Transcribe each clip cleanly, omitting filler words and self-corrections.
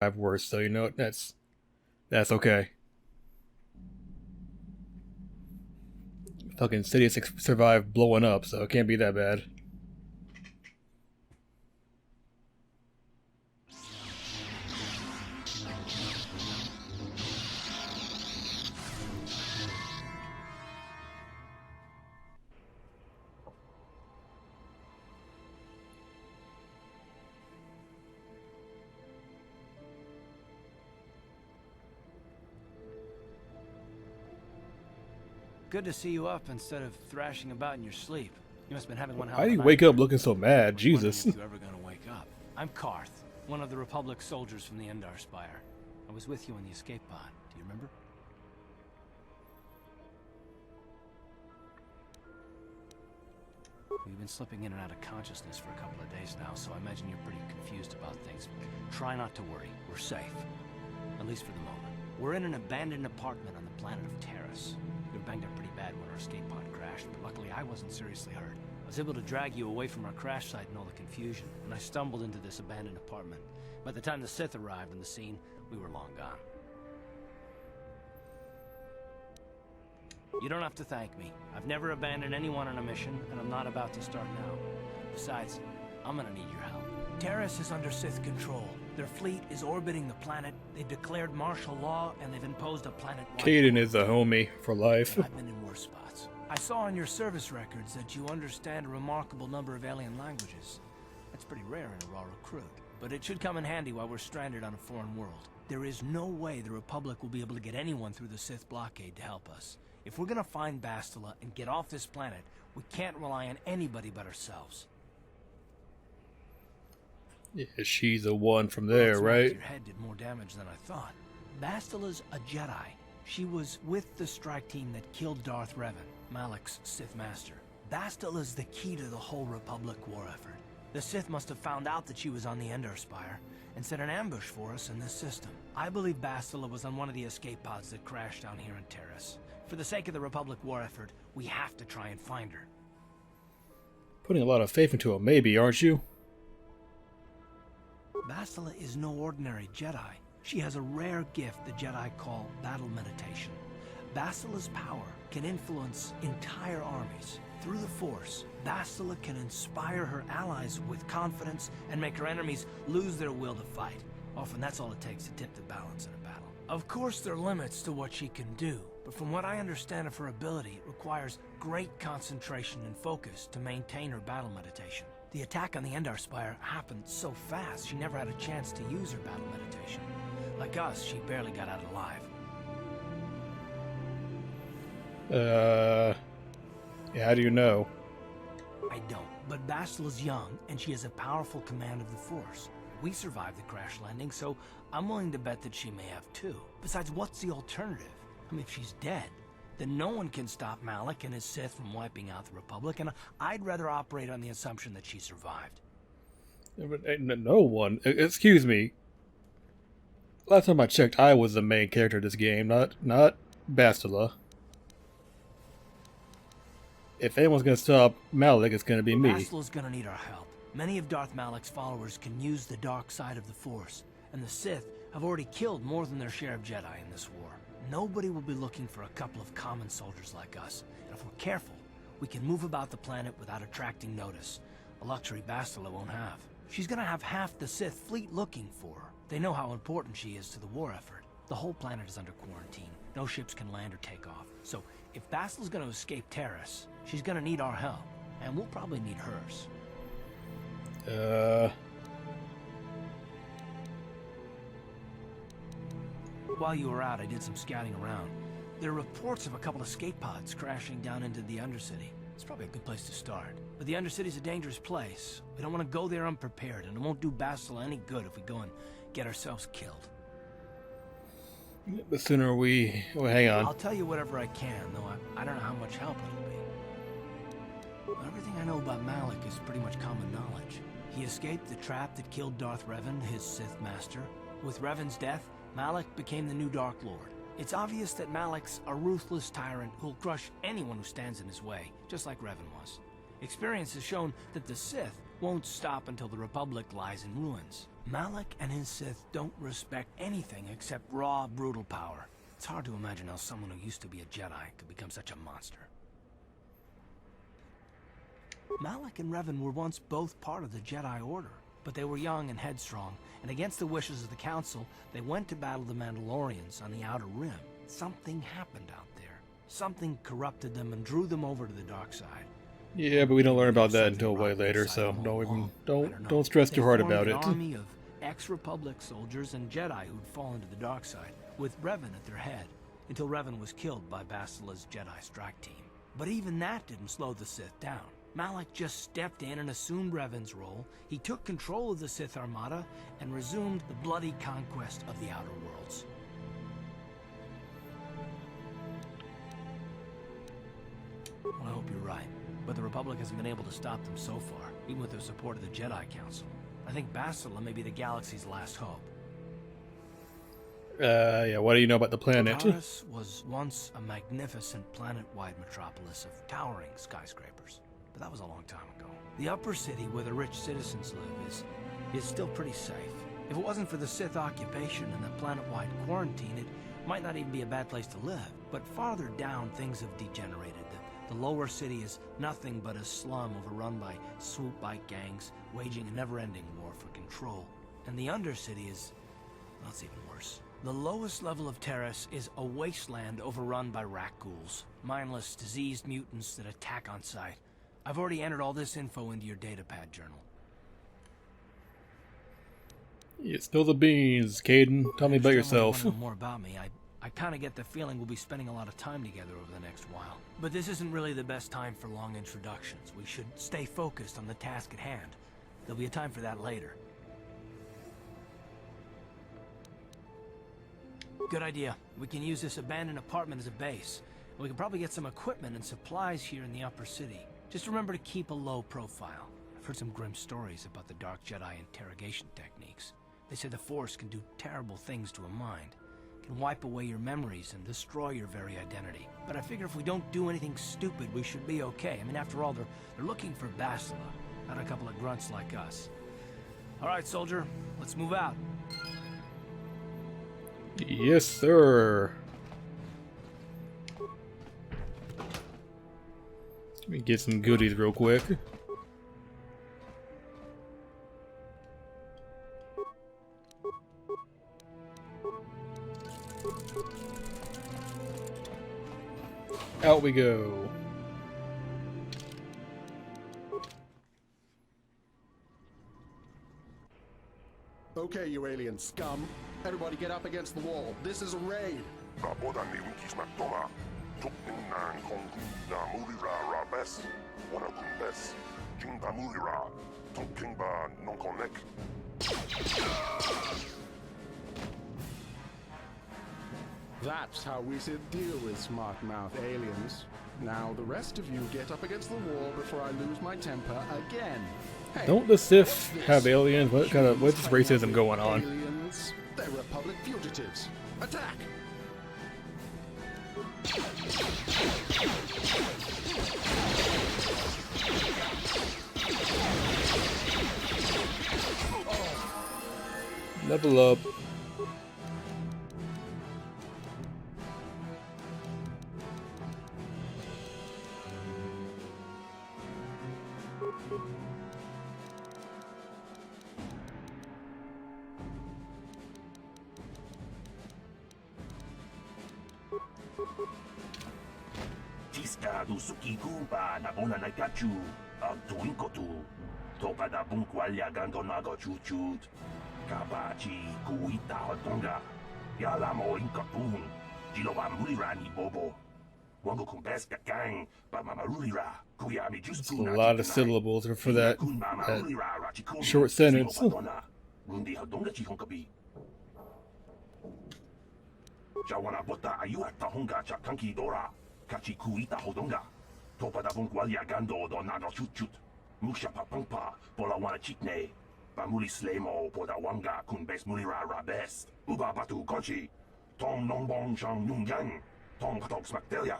I've worse, so you know that's okay. Fucking city survived blowing up, so it can't be that bad. Good to see you up instead of thrashing about in your sleep. You must have been having one hell Why of do a you night. wake up looking so mad? I was wondering Jesus. if you're ever gonna wake up. I'm Karth, one of the Republic soldiers from the Endar Spire. I was with you on the escape pod. Do you remember? You've been slipping in and out of consciousness for a couple of days now, so I imagine you're pretty confused about things. Try not to worry. We're safe. At least for the moment. We're in an abandoned apartment on the planet of Taris. We were banged up pretty bad when our escape pod crashed, but luckily I wasn't seriously hurt. I was able to drag you away from our crash site and all the confusion, and I stumbled into this abandoned apartment. By the time the Sith arrived on the scene, we were long gone. You don't have to thank me. I've never abandoned anyone on a mission, and I'm not about to start now. Besides, I'm gonna need your help. Taris is under Sith control. Their fleet is orbiting the planet. They've declared martial law, and they've imposed a planet-wide... Caden is a homie for life. I've been in worse spots. I saw on your service records that you understand a remarkable number of alien languages. That's pretty rare in a raw recruit. But it should come in handy while we're stranded on a foreign world. There is no way the Republic will be able to get anyone through the Sith blockade to help us. If we're gonna find Bastila and get off this planet, we can't rely on anybody but ourselves. Yeah, she's a one from there, right? Your head did more damage than I thought. Bastila's a Jedi. She was with the strike team that killed Darth Revan, Malik's Sith Master. Bastila's the key to the whole Republic war effort. The Sith must have found out that she was on the Endar Spire and set an ambush for us in this system. I believe Bastila was on one of the escape pods that crashed down here in Taris. For the sake of the Republic war effort, we have to try and find her. Putting a lot of faith into a maybe, aren't you? Bastila is no ordinary Jedi. She has a rare gift the Jedi call battle meditation. Bastila's power can influence entire armies. Through the Force, Bastila can inspire her allies with confidence and make her enemies lose their will to fight. Often that's all it takes to tip the balance in a battle. Of course there are limits to what she can do, but from what I understand of her ability, it requires great concentration and focus to maintain her battle meditation. The attack on the Endar Spire happened so fast, she never had a chance to use her battle meditation. Like us, she barely got out alive. Yeah, how do you know? I don't, but Bastila's young, and she has a powerful command of the Force. We survived the crash landing, so I'm willing to bet that she may have too. Besides, what's the alternative? I mean, if she's dead, then no one can stop Malik and his Sith from wiping out the Republic, and I'd rather operate on the assumption that she survived. No one. Excuse me. Last time I checked, I was the main character of this game, not Bastila. If anyone's gonna stop Malik, it's gonna be me. Bastila's gonna need our help. Many of Darth Malik's followers can use the dark side of the Force, and the Sith have already killed more than their share of Jedi in this war. Nobody will be looking for a couple of common soldiers like us, and if we're careful, we can move about the planet without attracting notice, a luxury Bastila won't have. She's gonna have half the Sith fleet looking for her. They know how important she is to the war effort. The whole planet is under quarantine. No ships can land or take off. So, if Bastila's gonna escape Taris, she's gonna need our help, and we'll probably need hers. While you were out, I did some scouting around. There are reports of a couple escape pods crashing down into the Undercity. It's probably a good place to start. But the Undercity's a dangerous place. We don't want to go there unprepared, and it won't do Bastila any good if we go and get ourselves killed. The sooner we... Well, hang on. I'll tell you whatever I can, though I don't know how much help it'll be. Everything I know about Malik is pretty much common knowledge. He escaped the trap that killed Darth Revan, his Sith master. With Revan's death, Malik became the new Dark Lord. It's obvious that Malik's a ruthless tyrant who'll crush anyone who stands in his way, just like Revan was. Experience has shown that the Sith won't stop until the Republic lies in ruins. Malik and his Sith don't respect anything except raw, brutal power. It's hard to imagine how someone who used to be a Jedi could become such a monster. Malik and Revan were once both part of the Jedi Order, but they were young and headstrong, and against the wishes of the Council, they went to battle the Mandalorians on the Outer Rim. Something happened out there. Something corrupted them and drew them over to the dark side. Yeah, but we don't learn about that until way later, so don't stress too hard about it. An army of ex-Republic soldiers and Jedi who'd fallen to the dark side, with Revan at their head, until Revan was killed by Basila's Jedi strike team. But even that didn't slow the Sith down. Malik just stepped in and assumed Revan's role. He took control of the Sith Armada and resumed the bloody conquest of the Outer Worlds. Well, I hope you're right. But the Republic hasn't been able to stop them so far, even with the support of the Jedi Council. I think Basila may be the galaxy's last hope. Yeah, what do you know about the planet? Taris was once a magnificent planet-wide metropolis of towering skyscrapers. But that was a long time ago. The upper city where the rich citizens live is still pretty safe. If it wasn't for the Sith occupation and the planet-wide quarantine, it might not even be a bad place to live. But farther down, things have degenerated. The lower city is nothing but a slum overrun by swoop bike gangs, waging a never-ending war for control. And the undercity is... well, it's even worse. The lowest level of Taris is a wasteland overrun by rat ghouls. Mindless, diseased mutants that attack on sight. I've already entered all this info into your datapad journal. Yeah, spill the beans, Caden. Tell me about yourself. Know more about me. I kind of get the feeling we'll be spending a lot of time together over the next while. But this isn't really the best time for long introductions. We should stay focused on the task at hand. There'll be a time for that later. Good idea. We can use this abandoned apartment as a base. We can probably get some equipment and supplies here in the upper city. Just remember to keep a low profile. I've heard some grim stories about the Dark Jedi interrogation techniques. They say the Force can do terrible things to a mind. Can wipe away your memories and destroy your very identity. But I figure if we don't do anything stupid, we should be okay. I mean, after all, they're looking for Basila, not a couple of grunts like us. All right, soldier, let's move out. Yes, sir. Let me get some goodies real quick. Out we go. Okay, you alien scum. Everybody get up against the wall. This is a raid. That's how we should deal with smart-mouth aliens. Now the rest of you get up against the wall before I lose my temper again. Hey, don't the Sith have aliens? What's this racism going on? Aliens. They're Republic fugitives. Attack! Level up. Tiscado sukikumpa na bona na kachu ang tuwing ko tu. Topa da bungkwalya gando nago chuchut. Kabachi kuita hotonga. Yala mo inkapun. Jilowa mulirani bobo. Wango kumbes kakang pa mamarulira. Kuyami just a lot of syllables for that short sentence. Rundi hodonga chihonkabi. Jawana bota ayua tahonga chakanki dora. Kachi kuita hodonga. Topa da bungwalia gando do nago chuchut. Musha papangpa pola wana chitne. Pamuli slemo poda wanga kunbes mulira rabes. Uba batu kochi. Tong nongbong shang nungyang. Tong katok smaktelia.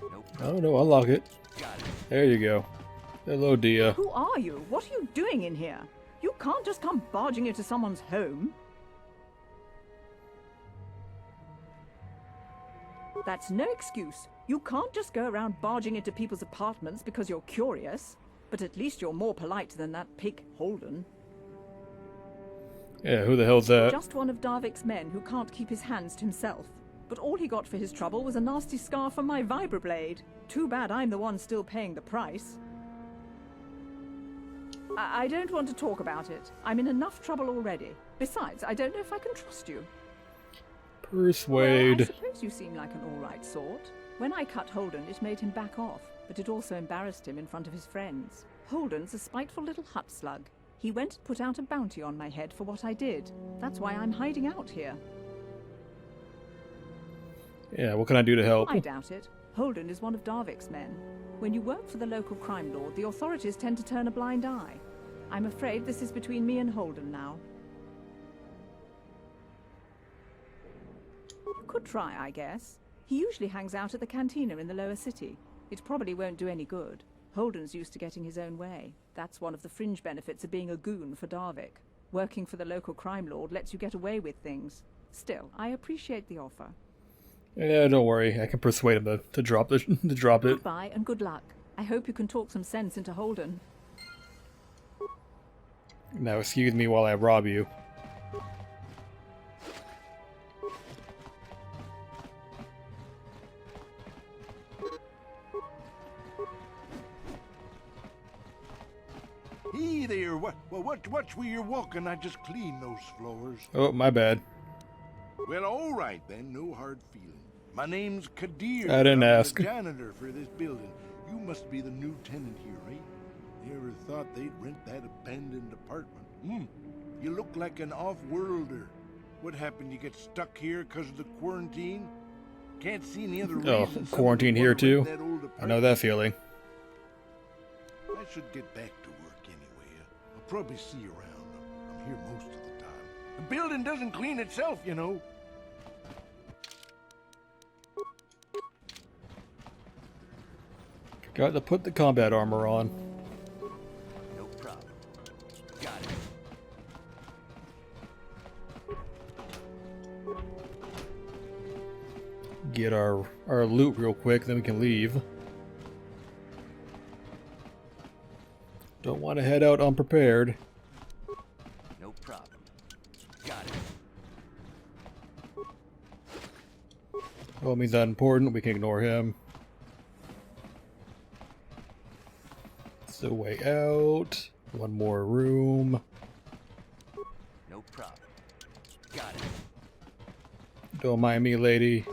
Nope. Oh no, unlock it. Got it. There you go. Hello, Dia. Who are you? What are you doing in here? You can't just come barging into someone's home. That's no excuse. You can't just go around barging into people's apartments because you're curious. But at least you're more polite than that pig Holden. Yeah, who the hell's that? Just one of Darvik's men who can't keep his hands to himself. But all he got for his trouble was a nasty scar from my vibroblade. Too bad I'm the one still paying the price. I don't want to talk about it. I'm in enough trouble already. Besides, I don't know if I can trust you. Persuade. Well, I suppose you seem like an all-right sort. When I cut Holden, it made him back off, but it also embarrassed him in front of his friends. Holden's a spiteful little hut slug. He went and put out a bounty on my head for what I did. That's why I'm hiding out here. Yeah, what can I do to help? I doubt it. Holden is one of Darvik's men. When you work for the local crime lord, the authorities tend to turn a blind eye. I'm afraid this is between me and Holden now. You could try, I guess. He usually hangs out at the cantina in the lower city. It probably won't do any good. Holden's used to getting his own way. That's one of the fringe benefits of being a goon for Darvik. Working for the local crime lord lets you get away with things. Still, I appreciate the offer. Yeah, don't worry. I can persuade him to drop it. To drop it. Goodbye and good luck. I hope you can talk some sense into Holden. Now, excuse me while I rob you. Hey there, watch where you're walking. I just cleaned those floors. Oh, my bad. Well, all right then, no hard feeling. My name's KotOR. I didn't I'm ask. the janitor for this building. You must be the new tenant here, right? You ever thought they'd rent that abandoned apartment? You look like an off-worlder. What happened? You get stuck here because of the quarantine? Can't see any other Oh, reason. quarantine someone here would too? rent that old I know apartment. that feeling. I should get back to work anyway. I'll probably see you around. I'm here most of the time. The building doesn't clean itself, you know. Got to put the combat armor on. No problem. Got it. Get our loot real quick, then we can leave. Don't want to head out unprepared. No problem. Got it. Well, it means that important. We can ignore him. It's the way out. One more room. No problem. Got it. Don't mind me, lady.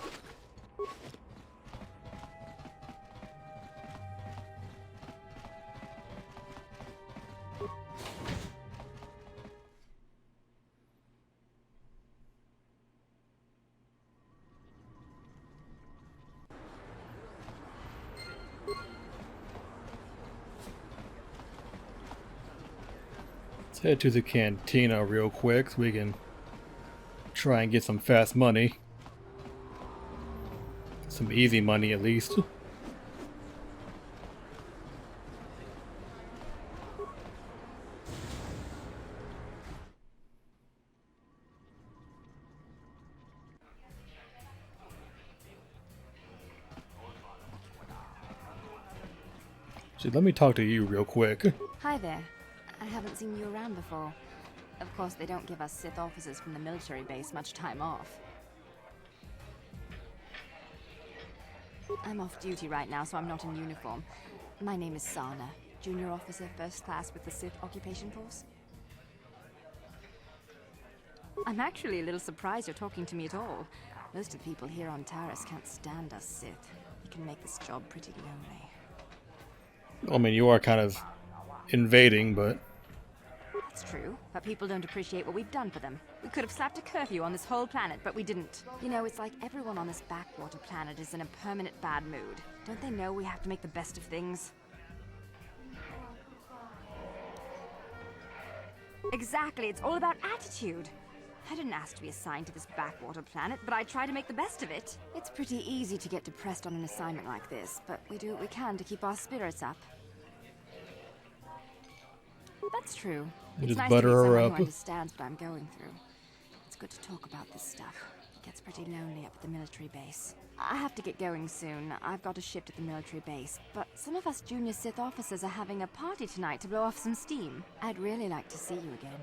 Let's head to the cantina real quick so we can try and get some fast money. Some easy money at least. So let me talk to you real quick. Hi there. I haven't seen you around before. Of course, they don't give us Sith officers from the military base much time off. I'm off duty right now, so I'm not in uniform. My name is Sana, junior officer, first class with the Sith occupation force. I'm actually a little surprised you're talking to me at all. Most of the people here on Taris can't stand us Sith. You can make this job pretty lonely. I mean, you are kind of invading, but That's true, but people don't appreciate what we've done for them. We could have slapped a curfew on this whole planet, but we didn't. You know, it's like everyone on this backwater planet is in a permanent bad mood. Don't they know we have to make the best of things? Exactly, it's all about attitude. I didn't ask to be assigned to this backwater planet, but I try to make the best of it. It's pretty easy to get depressed on an assignment like this, but we do what we can to keep our spirits up. That's true. Just It's nice butter to meet her someone up. who understands what I'm going through. It's good to talk about this stuff. It gets pretty lonely up at the military base. I have to get going soon. I've got a shift at the military base, but some of us junior Sith officers are having a party tonight to blow off some steam. I'd really like to see you again.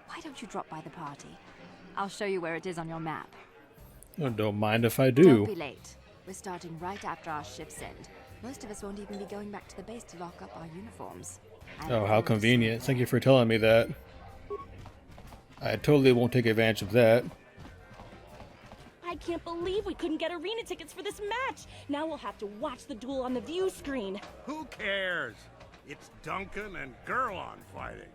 Why don't you drop by the party? I'll show you where it is on your map. I don't mind if I Don't do. be late. We're starting right after our shift's end. Most of us won't even be going back to the base to lock up our uniforms. I Oh, look how forward to convenient. seeing Thank you you for telling me that. I totally won't take advantage of that. I can't believe we couldn't get arena tickets for this match. Now we'll have to watch the duel on the view screen. Who cares? It's Duncan and Gurlon fighting.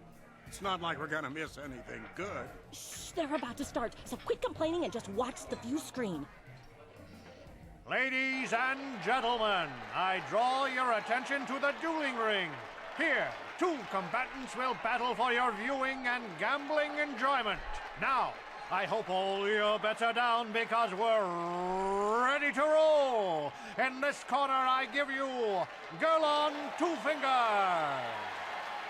It's not like we're gonna miss anything good. Shh, they're about to start, so quit complaining and just watch the view screen. Ladies and gentlemen, I draw your attention to the dueling ring. Here, two combatants will battle for your viewing and gambling enjoyment. Now, I hope all your bets are down because we're ready to roll. In this corner, I give you Gurlon Two Fingers.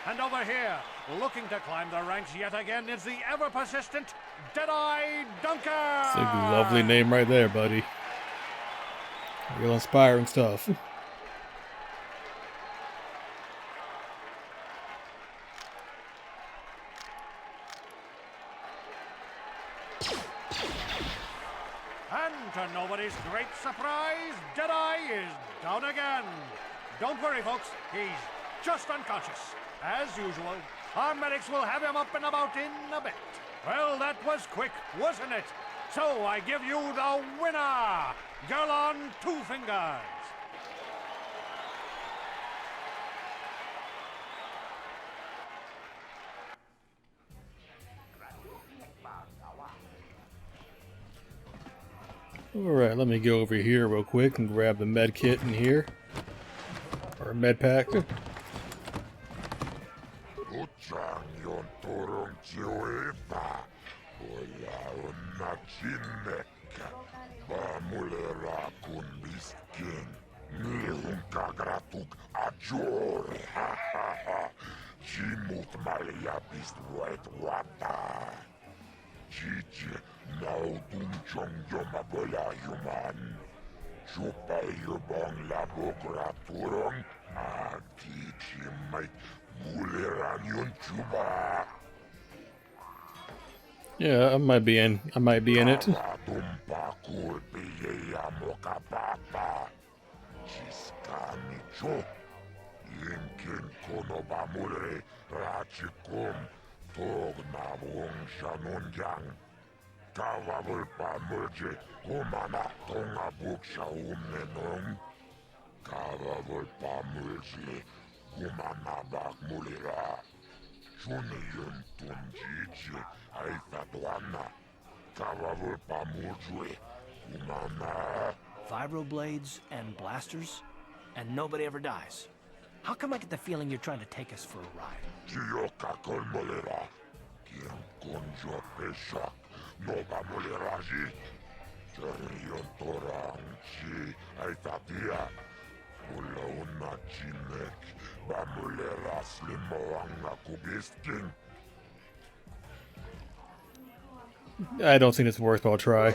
And over here, looking to climb the ranks yet again, is the ever-persistent Deadeye Dunker. It's a lovely name right there, buddy. Real inspiring stuff. And to nobody's great surprise, Deadeye is down again. Don't worry, folks. He's just unconscious. As usual, our medics will have him up and about in a bit. Well, that was quick, wasn't it? So I give you the winner, Gurlon Two Fingers. Alright, let me go over here real quick and grab the med kit in here. Or med pack. Yeah, I might be in it. Vibroblades and blasters, and nobody ever dies. How come I get the feeling you're trying to take us for a ride? I don't think it's worth a try.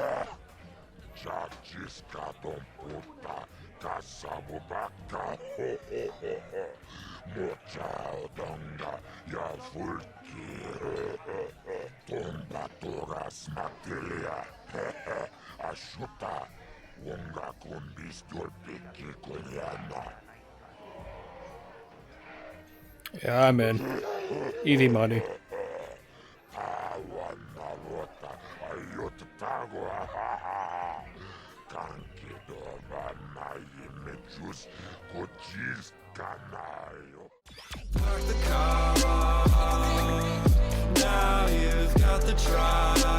Yeah, I'm in. Easy money. Park the car, now you've got the drive.